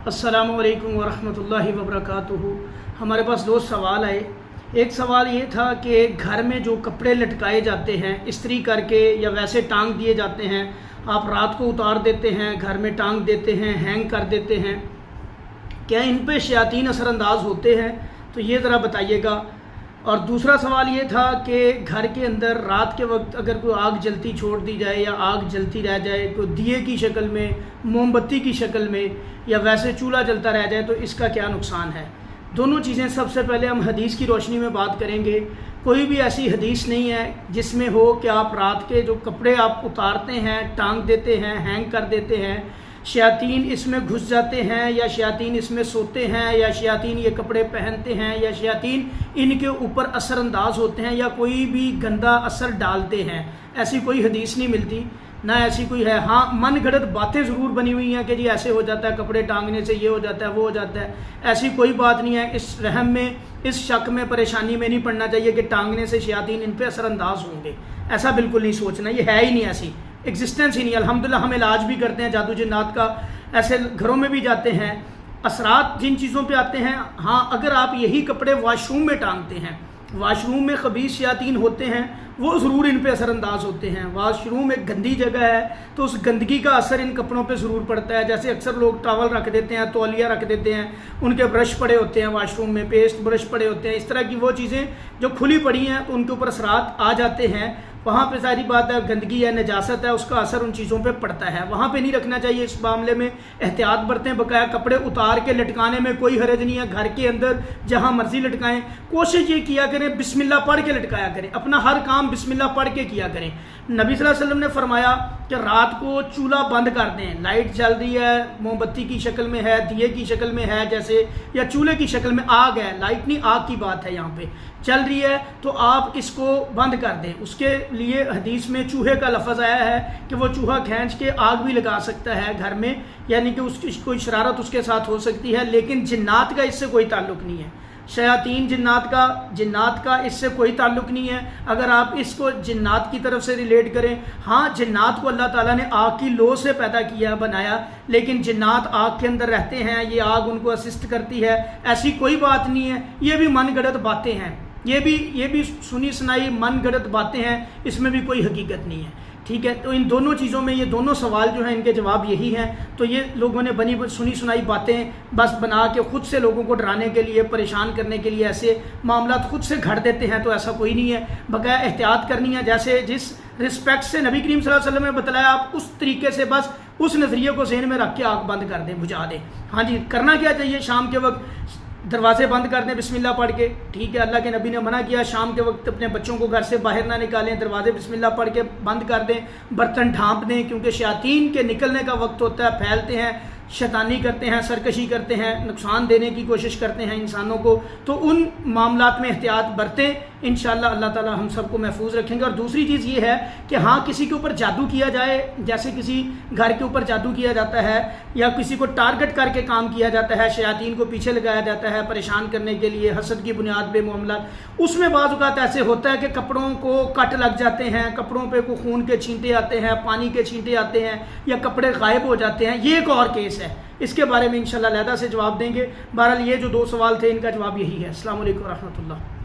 अस्सलामु अलैकुम वरहमतुल्लाहि वबरकातुहू। हमारे पास दो सवाल आए। एक सवाल ये था कि घर में जो कपड़े लटकाए जाते हैं इस्त्री करके या वैसे टांग दिए जाते हैं, आप रात को उतार देते हैं, घर में टांग देते हैं, हैंग कर देते हैं, क्या इन पे शयातीन असरअंदाज होते हैं? तो ये ज़रा बताइएगा। और दूसरा सवाल ये था कि घर के अंदर रात के वक्त अगर कोई आग जलती छोड़ दी जाए या आग जलती रह जाए, कोई दिए की शक्ल में, मोमबत्ती की शक्ल में या वैसे चूल्हा जलता रह जाए, तो इसका क्या नुकसान है? दोनों चीज़ें सबसे पहले हम हदीस की रोशनी में बात करेंगे। कोई भी ऐसी हदीस नहीं है जिसमें हो कि आप रात के जो कपड़े आप उतारते हैं, टांग देते हैं, हैंग कर देते हैं, शयातीन इसमें घुस जाते हैं या शयातीन इसमें सोते हैं या शयातीन ये कपड़े पहनते हैं या शयातीन इनके ऊपर असरअंदाज होते हैं या कोई भी गंदा असर डालते हैं। ऐसी कोई हदीस नहीं मिलती, ना ऐसी कोई है। हाँ, मन गढ़ंत बातें ज़रूर बनी हुई हैं कि जी ऐसे हो जाता है, कपड़े टांगने से ये हो जाता है, वो हो जाता है। ऐसी कोई बात नहीं है। इस रहम में, इस शक में, परेशानी में नहीं पड़ना चाहिए कि टांगने से शयातीन इन पर असरअंदाज होंगे। ऐसा बिल्कुल नहीं सोचना, ये है ही नहीं, ऐसी एग्जिस्टेंस ही नहीं। अल्हम्दुलिल्लाह हम इलाज भी करते हैं जादू जिन्नात का, ऐसे घरों में भी जाते हैं। असरात जिन चीज़ों पे आते हैं, हाँ, अगर आप यही कपड़े वॉशरूम में टांगते हैं, वॉशरूम में खबीस शयातीन होते हैं, वो ज़रूर इन पे असरअंदाज होते हैं। वॉशरूम एक गंदी जगह है तो उस गंदगी का असर इन कपड़ों पे ज़रूर पड़ता है। जैसे अक्सर लोग टॉवल रख देते हैं, तौलिया रख देते हैं, उनके ब्रश पड़े होते हैं वॉशरूम में, पेस्ट ब्रश पड़े होते हैं, इस तरह की वो चीज़ें जो खुली पड़ी हैं तो उनके ऊपर असरात आ जाते हैं। वहाँ पे सारी बात है, गंदगी है, नजासत है, उसका असर उन चीज़ों पे पड़ता है। वहाँ पे नहीं रखना चाहिए। इस मामले में एहतियात बरतें। बकाया कपड़े उतार के लटकाने में कोई हरज नहीं है। घर के अंदर जहाँ मर्जी लटकाएं, कोशिश ये किया करें बिस्मिल्लाह पढ़ के लटकाया करें। अपना हर काम बिस्मिल्लाह पढ़ के किया करें। नबी सल्लल्लाहु अलैहि वसल्लम ने फरमाया कि रात को चूल्हा बंद कर दें। लाइट जल रही है, मोमबत्ती की शक्ल में है, दिए की शक्ल में है जैसे, या चूल्हे की शक्ल में आग है, लाइट नहीं आग की बात है, यहाँ पे चल रही है, तो आप इसको बंद कर दें। उसके लिए हदीस में चूहे का लफ्ज़ आया है कि वो चूहा खींच के आग भी लगा सकता है घर में, यानी कि उसकी कोई शरारत उसके साथ हो सकती है। लेकिन जिन्नात का इससे कोई ताल्लुक़ नहीं है। शयातीन जिन्नात का इससे कोई ताल्लुक़ नहीं है। अगर आप इसको जिन्नात की तरफ से रिलेट करें, हाँ, जिन्नात को अल्लाह ताला ने आग की लो से पैदा किया, बनाया, लेकिन जिन्नात आग के अंदर रहते हैं, ये आग उनको असिस्ट करती है, ऐसी कोई बात नहीं है। ये भी मन गढ़ंत बातें हैं, ये भी सुनी सुनाई मन गढ़ंत बातें हैं, इसमें भी कोई हकीकत नहीं है। ठीक है, तो इन दोनों चीज़ों में ये दोनों सवाल जो हैं इनके जवाब यही हैं। तो ये लोगों ने सुनी सुनाई बातें बस बना के खुद से लोगों को डराने के लिए, परेशान करने के लिए ऐसे मामला खुद से घड़ देते हैं, तो ऐसा कोई नहीं है। बकाया एहतियात करनी है। जैसे जिस रिस्पेक्ट से नबी करीम सल्लल्लाहु अलैहि वसल्लम ने बताया, आप उस तरीके से बस उस नज़रिए को ज़हन में रख के आग बंद कर दें, बुझा दें। हाँ जी, करना क्या चाहिए? शाम के वक्त दरवाजे बंद कर दें बिस्मिल्लाह पढ़ के। ठीक है, अल्लाह के नबी ने मना किया शाम के वक्त अपने बच्चों को घर से बाहर ना निकालें, दरवाजे बिस्मिल्लाह पढ़ के बंद कर दें, बर्तन ढांप दें, क्योंकि शयातीन के निकलने का वक्त होता है, फैलते हैं, शैतानी करते हैं, सरकशी करते हैं, नुकसान देने की कोशिश करते हैं इंसानों को। तो उन मामलात में एहतियात बरतें, इंशाअल्लाह अल्लाह ताला हम सबको महफूज रखेंगे। और दूसरी चीज़ ये है कि हाँ, किसी के ऊपर जादू किया जाए, जैसे किसी घर के ऊपर जादू किया जाता है या किसी को टारगेट करके काम किया जाता है, शयातीन को पीछे लगाया जाता है परेशान करने के लिए, हसद की बुनियाद पे मामला, उसमें बाज़ औक़ात ऐसे होता है कि कपड़ों को कट लग जाते हैं, कपड़ों पे को खून के छींटे आते हैं, पानी के छींटे आते हैं, या कपड़े गायब हो जाते हैं। ये एक और केस है, इसके बारे में इंशाल्लाह अलहदा से जवाब देंगे। बहरहाल ये जो दो सवाल थे इनका जवाब यही है। अस्सलाम वालेकुम रहमतुल्लाह।